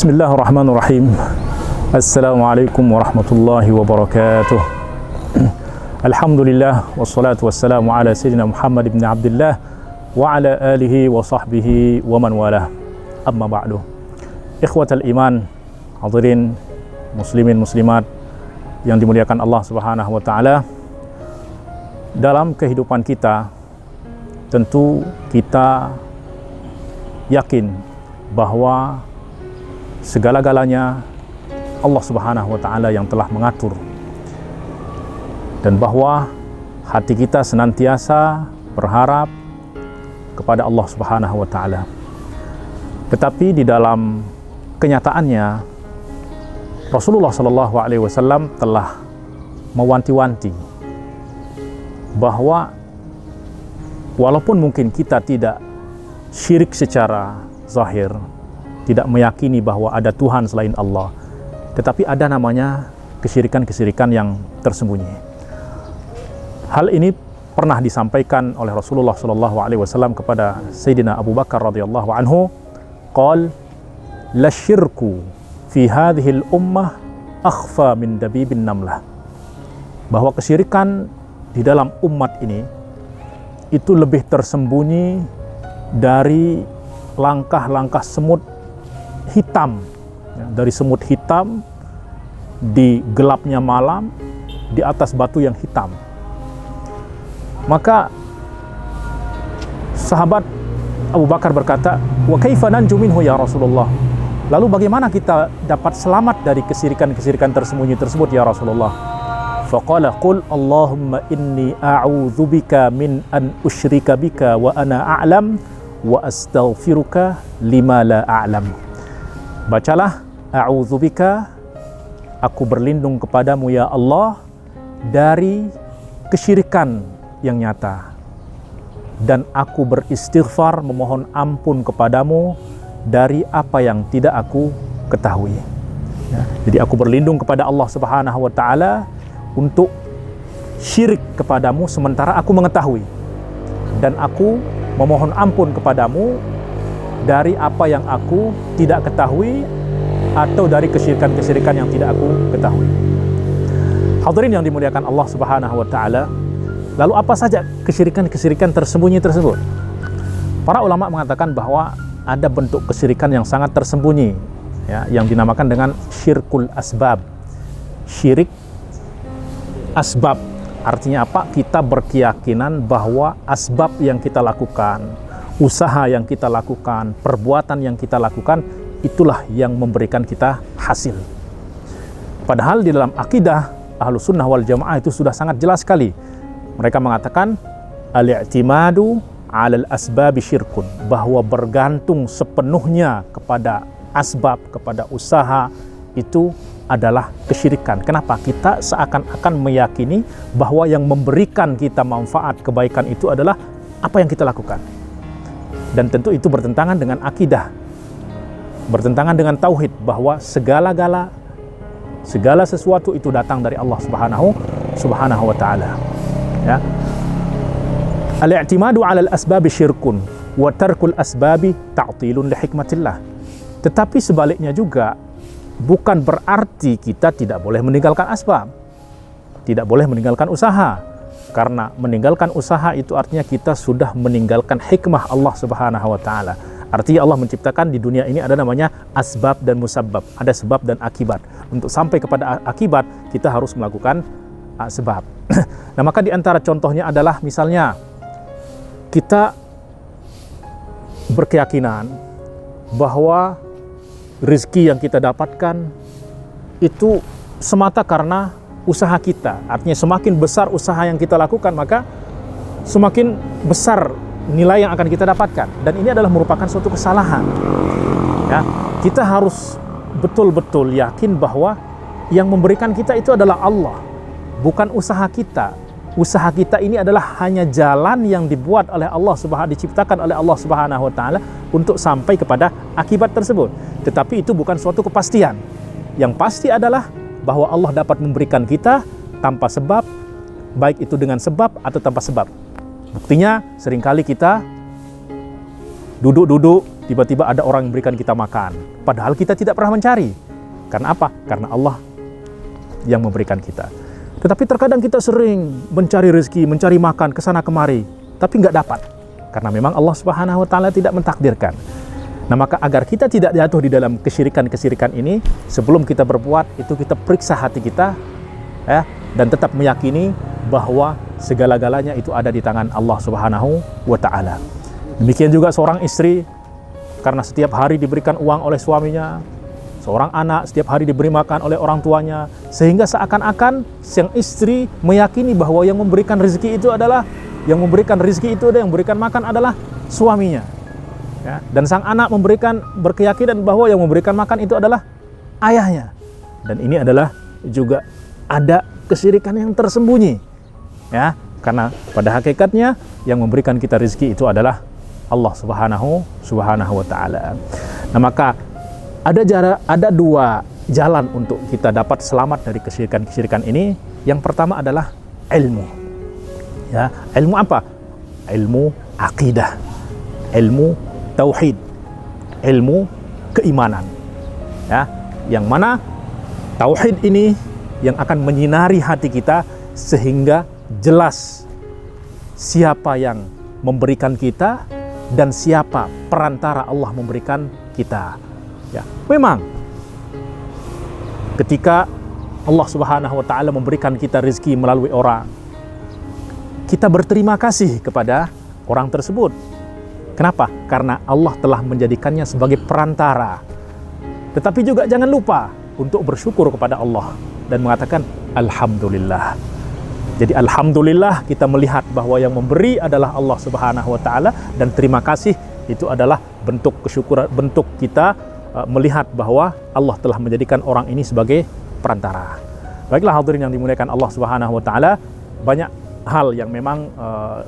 Bismillahirrahmanirrahim. Assalamualaikum warahmatullahi wabarakatuh. Alhamdulillah wassalatu wassalamu ala sayyidina Muhammad ibn Abdullah wa ala alihi wa sahbihi wa man walah. Amma ba'du. Ikhwatal iman, hadirin muslimin muslimat yang dimuliakan Allah Subhanahu wa taala. Dalam kehidupan kita tentu kita yakin bahwa segala-galanya Allah Subhanahu wa taala yang telah mengatur, dan bahwa hati kita senantiasa berharap kepada Allah Subhanahu wa taala. Tetapi di dalam kenyataannya Rasulullah sallallahu alaihi wasallam telah mewanti-wanti bahwa walaupun mungkin kita tidak syirik secara zahir, tidak meyakini bahwa ada Tuhan selain Allah, tetapi ada namanya kesyirikan-kesyirikan yang tersembunyi. Hal ini pernah disampaikan oleh Rasulullah SAW kepada Sayyidina Abu Bakar radhiyallahu anhu. Qal la syirku fi hadhil ummah akhfa min dabibin namlah. Bahwa kesyirikan di dalam umat ini itu lebih tersembunyi dari langkah-langkah semut hitam, dari semut hitam di gelapnya malam di atas batu yang hitam. Maka sahabat Abu Bakar berkata, wa kaifa nanju minhu ya Rasulullah? Lalu bagaimana kita dapat selamat dari kesirikan-kesirikan tersembunyi tersebut ya Rasulullah? Faqala qul Allahumma inni a'udzubika min an usyrika bika wa ana a'lam wa astaghfiruka lima la a'lam. Bacalah, a'udzubika, aku berlindung kepadamu ya Allah dari kesyirikan yang nyata, dan aku beristighfar memohon ampun kepadamu dari apa yang tidak aku ketahui. Ya, jadi aku berlindung kepada Allah Subhanahu wa taala untuk syirik kepadamu sementara aku mengetahui, dan aku memohon ampun kepadamu dari apa yang aku tidak ketahui atau dari kesyirikan-kesyirikan yang tidak aku ketahui. Hadirin yang dimuliakan Allah Subhanahu wa taala, lalu apa saja kesyirikan-kesyirikan tersembunyi tersebut? Para ulama mengatakan bahwa ada bentuk kesyirikan yang sangat tersembunyi, ya, yang dinamakan dengan syirkul asbab. Syirik asbab artinya apa? Kita berkeyakinan bahwa asbab yang kita lakukan, usaha yang kita lakukan, perbuatan yang kita lakukan, itulah yang memberikan kita hasil. Padahal di dalam akidah Ahlus Sunnah wal Jamaah itu sudah sangat jelas sekali. Mereka mengatakan al-i'timadu 'alal asbabi syirkun, bahwa bergantung sepenuhnya kepada asbab, kepada usaha, itu adalah kesyirikan. Kenapa? Kita seakan-akan meyakini bahwa yang memberikan kita manfaat, kebaikan itu adalah apa yang kita lakukan. Dan tentu itu bertentangan dengan akidah, bertentangan dengan tauhid, bahwa segala sesuatu itu datang dari Allah Subhanahu wa taala. Ya. Al-i'timadu 'alal asbabi syirkun wa tarkul asbabi ta'tilun li hikmatillah. Tetapi sebaliknya juga, bukan berarti kita tidak boleh meninggalkan asbab, tidak boleh meninggalkan usaha. Karena meninggalkan usaha itu artinya kita sudah meninggalkan hikmah Allah Subhanahu wa taala. Artinya Allah menciptakan di dunia ini ada namanya asbab dan musabbab, ada sebab dan akibat. Untuk sampai kepada akibat kita harus melakukan sebab. Nah, maka di antara contohnya adalah misalnya kita berkeyakinan bahwa rezeki yang kita dapatkan itu semata karena usaha kita. Artinya semakin besar usaha yang kita lakukan, maka semakin besar nilai yang akan kita dapatkan. Dan ini adalah merupakan suatu kesalahan. Ya, kita harus betul-betul yakin bahwa yang memberikan kita itu adalah Allah, bukan usaha kita. Usaha kita ini adalah hanya jalan yang dibuat oleh Allah diciptakan oleh Allah Subhanahu wa taala untuk sampai kepada akibat tersebut. Tetapi itu bukan suatu kepastian. Yang pasti adalah bahwa Allah dapat memberikan kita tanpa sebab, baik itu dengan sebab atau tanpa sebab. Buktinya seringkali kita duduk-duduk tiba-tiba ada orang yang memberikan kita makan, padahal kita tidak pernah mencari. Karena apa? Karena Allah yang memberikan kita. Tetapi terkadang kita sering mencari rezeki, mencari makan kesana kemari, tapi nggak dapat. Karena memang Allah Subhanahu wa Ta'ala tidak mentakdirkan. Nah, maka agar kita tidak jatuh di dalam kesyirikan-kesyirikan ini, sebelum kita berbuat itu kita periksa hati kita, ya, dan tetap meyakini bahwa segala-galanya itu ada di tangan Allah Subhanahu wa Ta'ala. Demikian juga seorang istri, karena setiap hari diberikan uang oleh suaminya, seorang anak setiap hari diberi makan oleh orang tuanya, sehingga seakan-akan sang istri meyakini bahwa yang memberikan rezeki itu adalah yang memberikan makan adalah suaminya. Ya, dan sang anak berkeyakinan bahwa yang memberikan makan itu adalah ayahnya. Dan ini adalah juga ada kesyirikan yang tersembunyi. Ya, karena pada hakikatnya yang memberikan kita rezeki itu adalah Allah Subhanahu wa Ta'ala. Nah, maka ada dua jalan untuk kita dapat selamat dari kesyirikan-kesyirikan ini. Yang pertama adalah ilmu. Ya, ilmu apa? Ilmu akidah, ilmu tauhid, ilmu keimanan. Ya, yang mana tauhid ini yang akan menyinari hati kita sehingga jelas siapa yang memberikan kita dan siapa perantara Allah memberikan kita. Ya, memang ketika Allah Subhanahu wa Ta'ala memberikan kita rezeki melalui orang, kita berterima kasih kepada orang tersebut. Kenapa? Karena Allah telah menjadikannya sebagai perantara. Tetapi juga jangan lupa untuk bersyukur kepada Allah dan mengatakan alhamdulillah. Jadi alhamdulillah kita melihat bahwa yang memberi adalah Allah Subhanahu wa Ta'ala, dan terima kasih itu adalah bentuk kesyukuran, bentuk kita melihat bahwa Allah telah menjadikan orang ini sebagai perantara. Baiklah hadirin yang dimuliakan Allah Subhanahu wa Ta'ala, banyak hal yang memang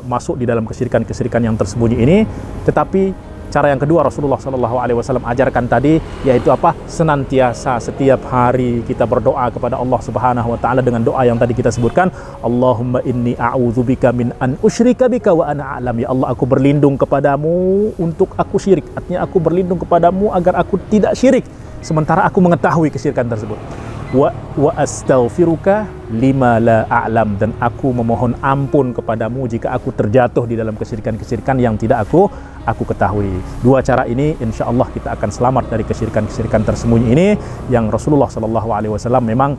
masuk di dalam kesyirikan-kesyirikan yang tersembunyi ini, tetapi cara yang kedua Rasulullah SAW ajarkan tadi, yaitu apa? Senantiasa setiap hari kita berdoa kepada Allah Subhanahu wa Ta'ala dengan doa yang tadi kita sebutkan, Allahumma inni a'udzubika min an usyrika bika wa ana a'lam. Ya Allah, aku berlindung kepadamu untuk aku syirik. Artinya aku berlindung kepadamu agar aku tidak syirik sementara aku mengetahui kesyirikan tersebut. Wa astaghfiruka lima la a'lam, dan aku memohon ampun kepadamu jika aku terjatuh di dalam kesyirikan-kesyirikan yang tidak aku ketahui. Dua cara ini insya Allah kita akan selamat dari kesyirikan-kesyirikan tersembunyi ini yang Rasulullah SAW memang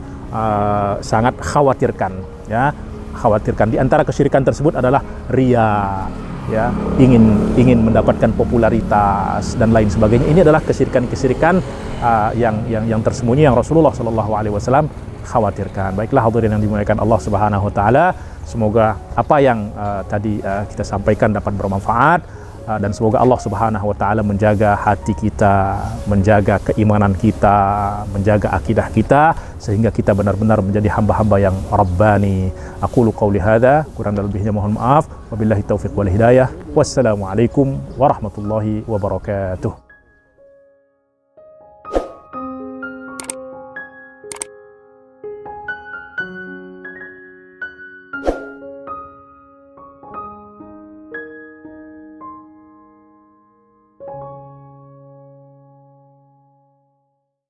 sangat khawatirkan. Ya, khawatirkan. Di antara kesyirikan tersebut adalah riya, ya, ingin mendapatkan popularitas dan lain sebagainya. Ini adalah kesyirikan-kesyirikan yang tersembunyi yang Rasulullah SAW khawatirkan. Baiklah hadirin yang dimuliakan Allah Subhanahu wa Ta'ala, semoga apa yang tadi kita sampaikan dapat bermanfaat, dan semoga Allah Subhanahu wa Ta'ala menjaga hati kita, menjaga keimanan kita, menjaga akidah kita, sehingga kita benar-benar menjadi hamba-hamba yang rabbani. Aqulu qawli hadza, kurang dan lebihnya mohon maaf. Wabillahi taufiq wal hidayah. Wassalamualaikum warahmatullahi wabarakatuh.